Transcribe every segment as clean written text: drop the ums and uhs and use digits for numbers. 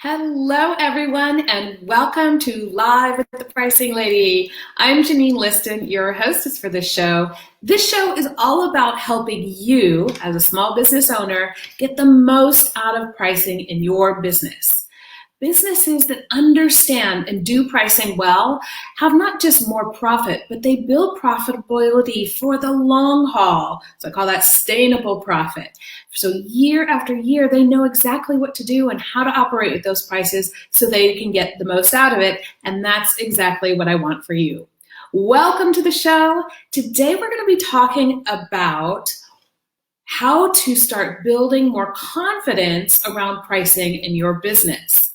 Hello, everyone, and welcome to Live with the Pricing Lady. I'm Janine Liston, your hostess for this show. This show is all about helping you, as a small business owner, get the most out of pricing in your business. Businesses that understand and do pricing well have not just more profit, but they build profitability for the long haul. So I call that sustainable profit. So year after year, they know exactly what to do and how to operate with those prices so they can get the most out of it. And that's exactly what I want for you. Welcome to the show. Today, we're going to be talking about how to start building more confidence around pricing in your business.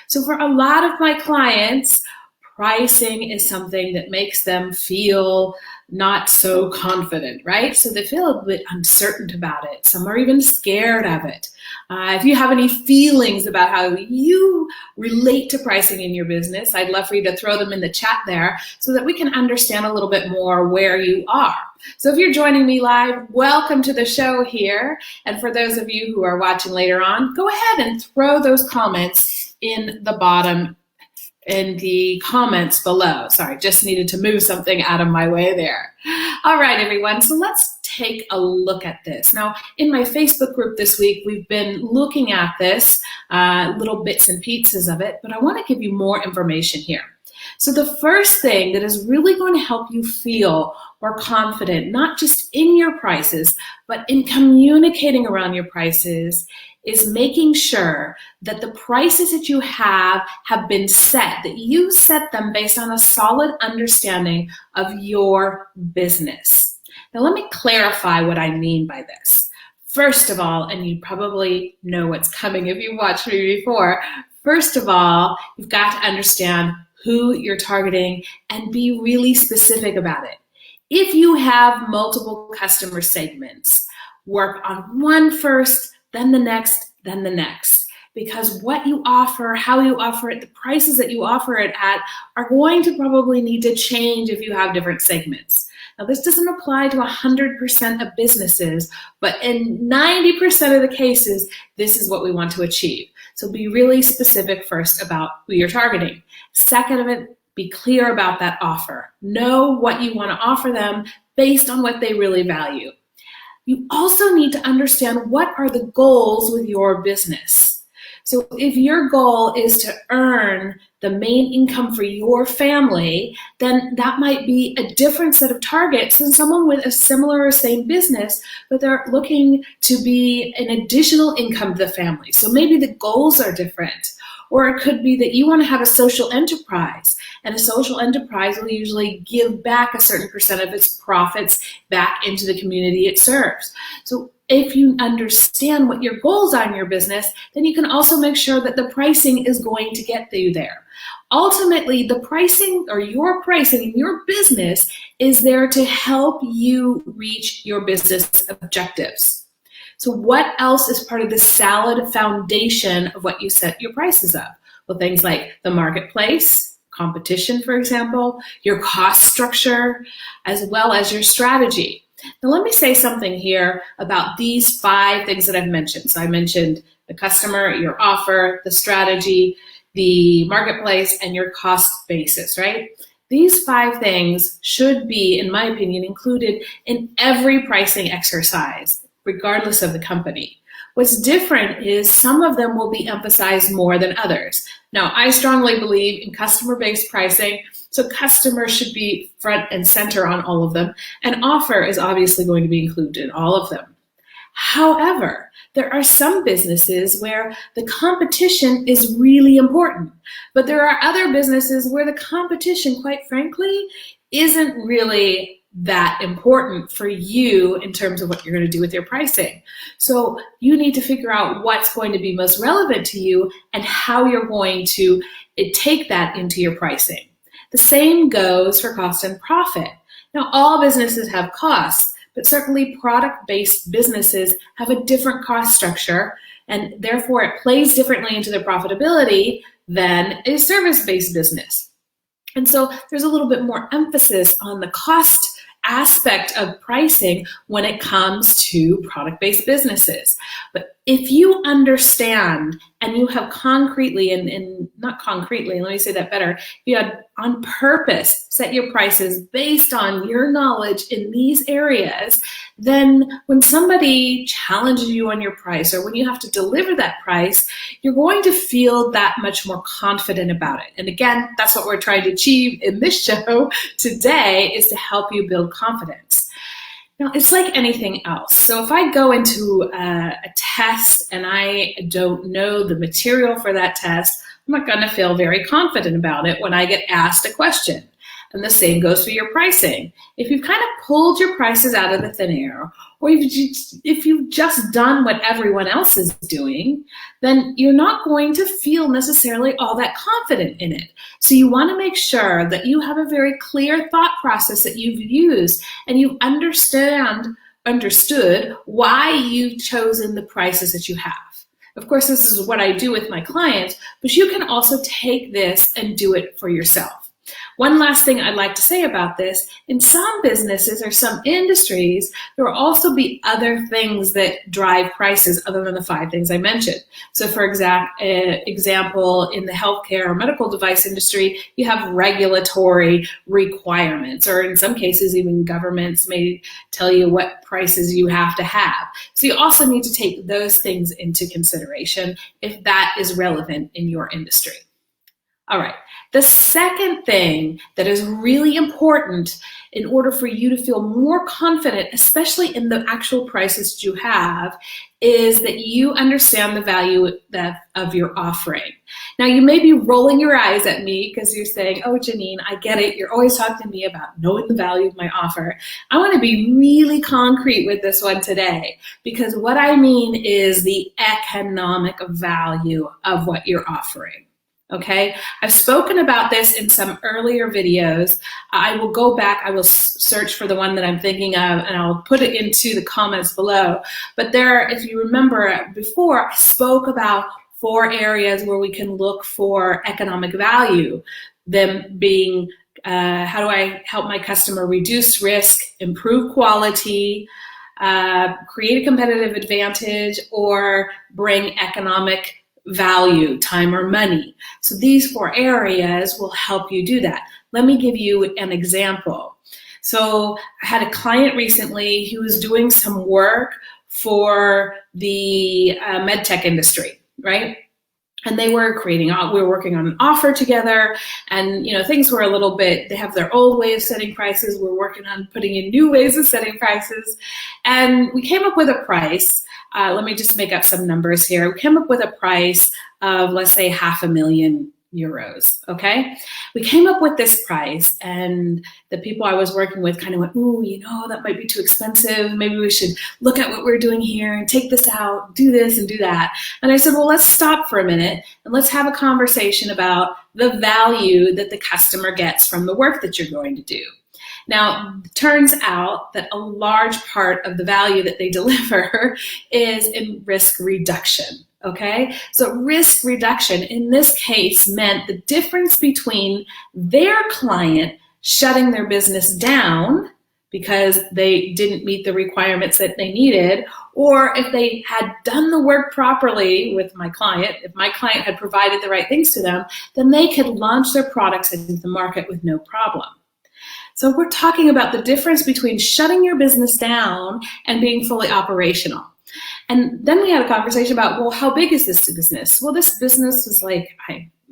So for a lot of my clients, pricing is something that makes them feel not so confident, right? So they feel a bit uncertain about it. Some are even scared of it. If you have any feelings about how you relate to pricing in your business, I'd love for you to throw them in the chat there so that we can understand a little bit more where you are. So if you're joining me live, welcome to the show here. And for those of you who are watching later on, go ahead and throw those comments in the bottom in the comments below. Sorry, just needed to move something out of my way there. All right, everyone, so let's take a look at this. Now, in my Facebook group this week, we've been looking at this, little bits and pieces of it, but I want to give you more information here. So the first thing that is really going to help you feel more confident, not just in your prices, but in communicating around your prices, is making sure that the prices that you have been set, that you set them based on a solid understanding of your business. Now, let me clarify what I mean by this. First of all, and you probably know what's coming if you've watched me before, first of all, you've got to understand who you're targeting and be really specific about it. If you have multiple customer segments, work on one first, then the next, then the next. Because what you offer, how you offer it, the prices that you offer it at are going to probably need to change if you have different segments. Now, this doesn't apply to 100% of businesses, but in 90% of the cases, this is what we want to achieve. So be really specific first about who you're targeting. Second of it, be clear about that offer. Know what you want to offer them based on what they really value. You also need to understand what are the goals with your business. So if your goal is to earn the main income for your family, then that might be a different set of targets than someone with a similar or same business, but they're looking to be an additional income to the family. So maybe the goals are different. Or it could be that you want to have a social enterprise, and a social enterprise will usually give back a certain percent of its profits back into the community it serves. So if you understand what your goals are in your business, then you can also make sure that the pricing is going to get you there. Ultimately, the pricing or your pricing in your business is there to help you reach your business objectives. So what else is part of the solid foundation of what you set your prices up? Well, things like the marketplace, competition, for example, your cost structure, as well as your strategy. Now, let me say something here about these 5 things that I've mentioned. So I mentioned the customer, your offer, the strategy, the marketplace, and your cost basis, right? These 5 things should be, in my opinion, included in every pricing exercise, regardless of the company. What's different is some of them will be emphasized more than others. Now, I strongly believe in customer-based pricing, so customers should be front and center on all of them, and offer is obviously going to be included in all of them. However, there are some businesses where the competition is really important, but there are other businesses where the competition, quite frankly, isn't really that important for you in terms of what you're going to do with your pricing. So you need to figure out what's going to be most relevant to you and how you're going to take that into your pricing. The same goes for cost and profit. Now, all businesses have costs, but certainly product-based businesses have a different cost structure, and therefore it plays differently into their profitability than a service-based business. And so there's a little bit more emphasis on the cost aspect of pricing when it comes to product-based businesses. But if you understand and you have concretely, and not concretely, let me say that better, if you had on purpose set your prices based on your knowledge in these areas, then when somebody challenges you on your price or when you have to deliver that price, you're going to feel that much more confident about it. And again, that's what we're trying to achieve in this show today, is to help you build confidence. Now, it's like anything else. So if I go into a test and I don't know the material for that test, I'm not going to feel very confident about it when I get asked a question. And the same goes for your pricing. If you've kind of pulled your prices out of the thin air, or if you've just done what everyone else is doing, then you're not going to feel necessarily all that confident in it. So you want to make sure that you have a very clear thought process that you've used and you understood why you've chosen the prices that you have. Of course, this is what I do with my clients, but you can also take this and do it for yourself. One last thing I'd like to say about this, in some businesses or some industries, there will also be other things that drive prices other than the 5 things I mentioned. So for example, in the healthcare or medical device industry, you have regulatory requirements, or in some cases, even governments may tell you what prices you have to have. So you also need to take those things into consideration if that is relevant in your industry. All right. The second thing that is really important in order for you to feel more confident, especially in the actual prices that you have, is that you understand the value of your offering. Now, you may be rolling your eyes at me because you're saying, oh, Janine, I get it. You're always talking to me about knowing the value of my offer. I want to be really concrete with this one today, because what I mean is the economic value of what you're offering. Okay, I've spoken about this in some earlier videos. I will go back, I will search for the one that I'm thinking of, and I'll put it into the comments below. But there, if you remember before, I spoke about 4 areas where we can look for economic value. Them being, how do I help my customer reduce risk, improve quality, create a competitive advantage, or bring economic value, time or money. So these 4 areas will help you do that. Let me give you an example. So I had a client recently who was doing some work for the med tech industry, right? And they were we were working on an offer together, and things were a little bit, they have their old way of setting prices. We're working on putting in new ways of setting prices. And we came up with a price. Let me just make up some numbers here. We came up with a price of, let's say, €500,000, okay? We came up with this price, and the people I was working with kind of went, ooh, that might be too expensive. Maybe we should look at what we're doing here and take this out, do this and do that. And I said, well, let's stop for a minute and let's have a conversation about the value that the customer gets from the work that you're going to do. Now, it turns out that a large part of the value that they deliver is in risk reduction, okay? So risk reduction in this case meant the difference between their client shutting their business down because they didn't meet the requirements that they needed, or if they had done the work properly with my client, if my client had provided the right things to them, then they could launch their products into the market with no problem. So we're talking about the difference between shutting your business down and being fully operational. And then we had a conversation about, well, how big is this business? Well, this business was like,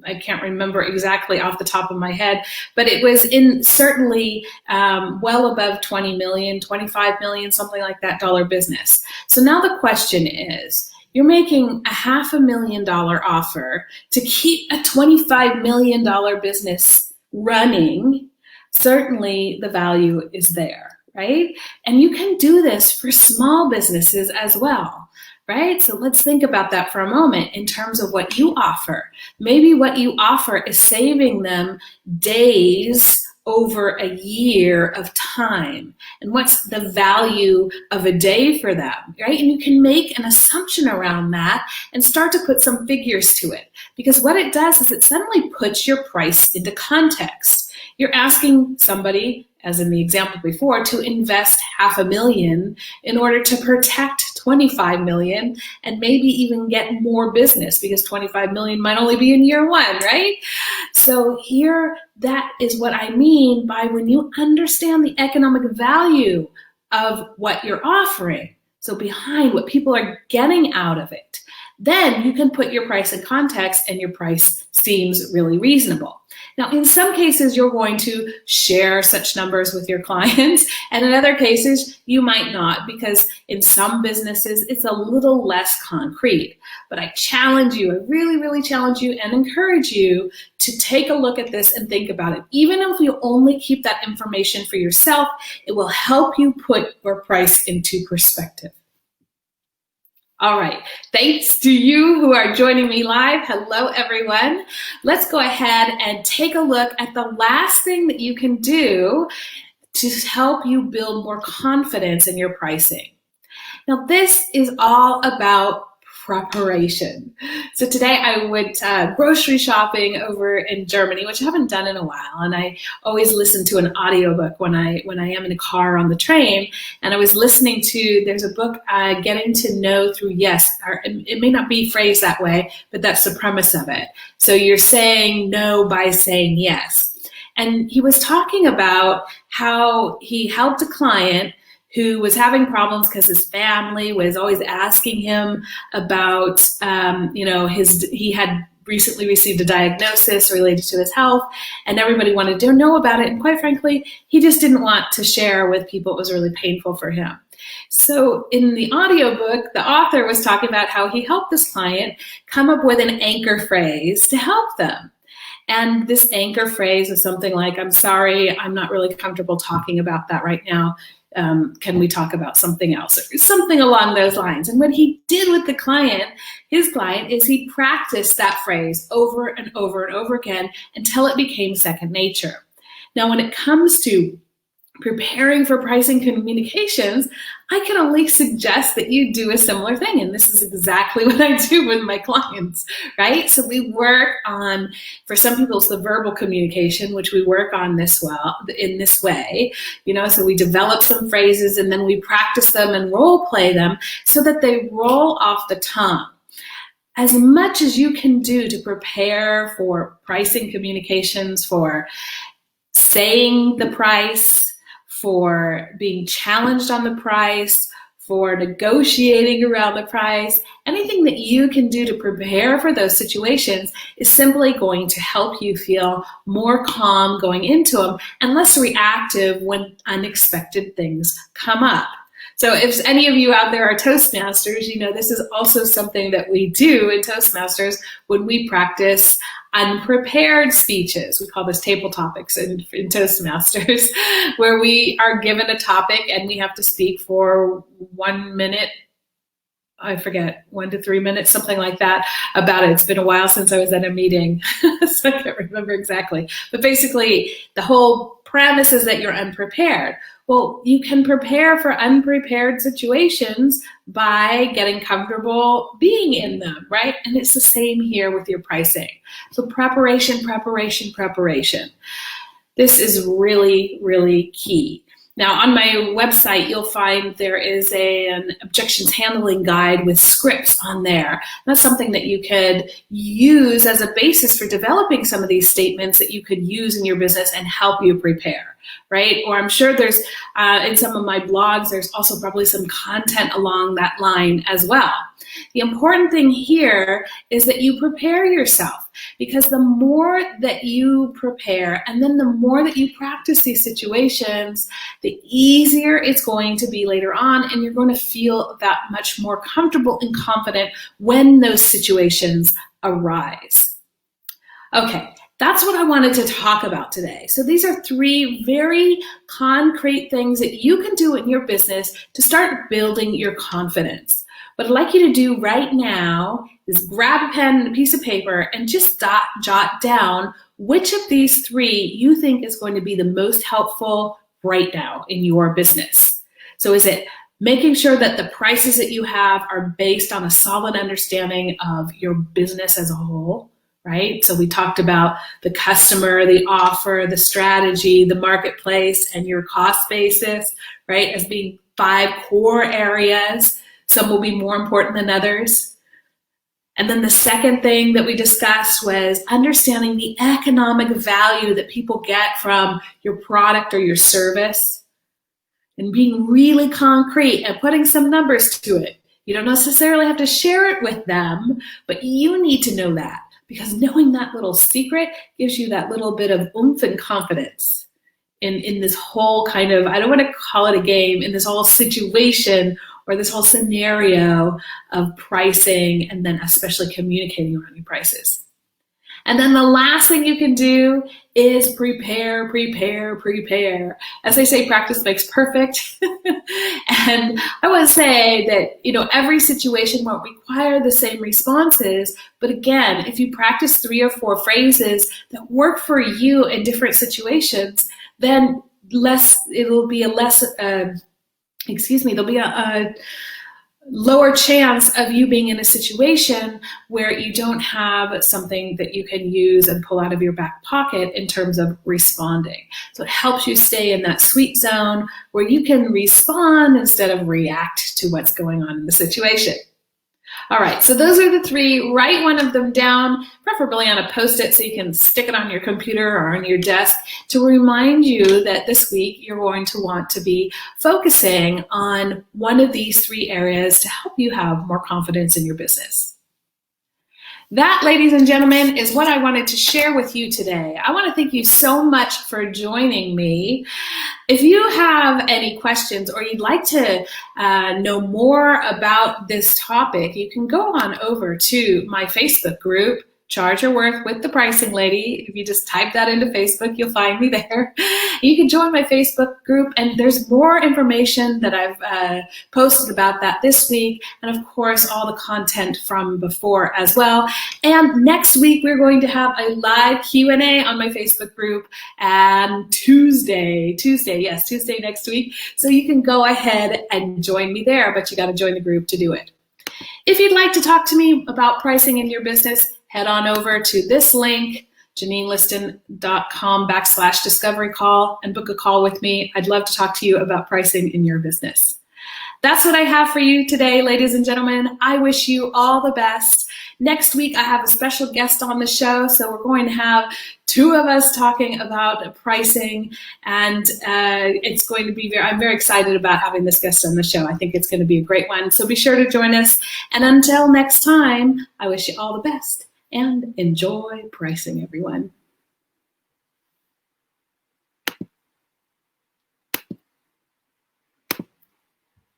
I can't remember exactly off the top of my head, but it was certainly well above 20 million, 25 million, something like that dollar business. So now the question is, you're making a $500,000 offer to keep a $25 million business running. Certainly the value is there, right? And you can do this for small businesses as well, right? So let's think about that for a moment in terms of what you offer. Maybe what you offer is saving them days over a year of time. And what's the value of a day for them, right? And you can make an assumption around that and start to put some figures to it. Because what it does is it suddenly puts your price into context. You're asking somebody, as in the example before, to invest $500,000 in order to protect 25 million and maybe even get more business, because 25 million might only be in year one, right? So here, that is what I mean by when you understand the economic value of what you're offering, so behind what people are getting out of it, then you can put your price in context and your price seems really reasonable. Now, in some cases, you're going to share such numbers with your clients, and in other cases, you might not, because in some businesses, it's a little less concrete. But I challenge you, I really, really challenge you and encourage you to take a look at this and think about it. Even if you only keep that information for yourself, it will help you put your price into perspective. All right, thanks to you who are joining me live. Hello, everyone. Let's go ahead and take a look at the last thing that you can do to help you build more confidence in your pricing. Now, this is all about preparation. So today I went grocery shopping over in Germany, which I haven't done in a while, and I always listen to an audiobook when I am in a car on the train. And I was listening to, there's a book, Getting to Know Through Yes, or it may not be phrased that way, but that's the premise of it. So you're saying no by saying yes. And he was talking about how he helped a client who was having problems because his family was always asking him about, he had recently received a diagnosis related to his health, and everybody wanted to know about it. And quite frankly, he just didn't want to share with people. It was really painful for him. So in the audiobook, the author was talking about how he helped this client come up with an anchor phrase to help them. And this anchor phrase was something like, "I'm sorry, I'm not really comfortable talking about that right now. Can we talk about something else?" Or something along those lines. And what he did with his client, is he practiced that phrase over and over and over again until it became second nature. Now, when it comes to preparing for pricing communications, I can only suggest that you do a similar thing. And this is exactly what I do with my clients, right? So we work on, for some people, it's the verbal communication, which we work on in this way, so we develop some phrases and then we practice them and role play them so that they roll off the tongue. As much as you can do to prepare for pricing communications, for saying the price, for being challenged on the price, for negotiating around the price, anything that you can do to prepare for those situations is simply going to help you feel more calm going into them and less reactive when unexpected things come up. So if any of you out there are Toastmasters, this is also something that we do in Toastmasters when we practice unprepared speeches. We call this table topics in Toastmasters, where we are given a topic and we have to speak for 1 minute, I forget, 1 to 3 minutes, something like that, about it. It's been a while since I was at a meeting, so I can't remember exactly. But basically, the whole premise is that you're unprepared. Well, you can prepare for unprepared situations by getting comfortable being in them, right? And it's the same here with your pricing. So preparation, preparation, preparation. This is really, really key. Now, on my website, you'll find there is an objections handling guide with scripts on there. That's something that you could use as a basis for developing some of these statements that you could use in your business and help you prepare, right? Or I'm sure there's, in some of my blogs, there's also probably some content along that line as well. The important thing here is that you prepare yourself, because the more that you prepare and then the more that you practice these situations, the easier it's going to be later on, and you're going to feel that much more comfortable and confident when those situations arise. Okay. That's what I wanted to talk about today. So these are 3 very concrete things that you can do in your business to start building your confidence. What I'd like you to do right now is grab a pen and a piece of paper and just jot down which of these 3 you think is going to be the most helpful right now in your business. So is it making sure that the prices that you have are based on a solid understanding of your business as a whole? right? So we talked about the customer, the offer, the strategy, the marketplace, and your cost basis, right, as being 5 core areas. Some will be more important than others. And then the second thing that we discussed was understanding the economic value that people get from your product or your service, and being really concrete and putting some numbers to it. You don't necessarily have to share it with them, but you need to know that, because knowing that little secret gives you that little bit of oomph and confidence in this whole kind of, I don't want to call it a game, in this whole situation or this whole scenario of pricing, and then especially communicating around your prices. And then the last thing you can do is prepare. As they say, practice makes perfect. And I want to say that, every situation won't require the same responses. But again, if you practice 3 or 4 phrases that work for you in different situations, then there'll be a lower chance of you being in a situation where you don't have something that you can use and pull out of your back pocket in terms of responding. So it helps you stay in that sweet zone where you can respond instead of react to what's going on in the situation. All right, so those are the 3. Write one of them down, preferably on a Post-it so you can stick it on your computer or on your desk to remind you that this week you're going to want to be focusing on one of these 3 areas to help you have more confidence in your business. That, ladies and gentlemen, is what I wanted to share with you today. I want to thank you so much for joining me. If you have any questions or you'd like to know more about this topic, you can go on over to my Facebook group, Charge Your Worth with the Pricing Lady. If you just type that into Facebook, you'll find me there. You can join my Facebook group, and there's more information that I've posted about that this week, and of course all the content from before as well. And next week we're going to have a live Q&A on my Facebook group, and Tuesday next week. So you can go ahead and join me there, but you got to join the group to do it. If you'd like to talk to me about pricing in your business, head on over to this link, JanineListon.com/discovery call, and book a call with me. I'd love to talk to you about pricing in your business. That's what I have for you today, ladies and gentlemen. I wish you all the best. Next week, I have a special guest on the show, so we're going to have 2 of us talking about pricing, and it's going to be I'm very excited about having this guest on the show. I think it's going to be a great one, so be sure to join us. And until next time, I wish you all the best, and enjoy pricing, everyone.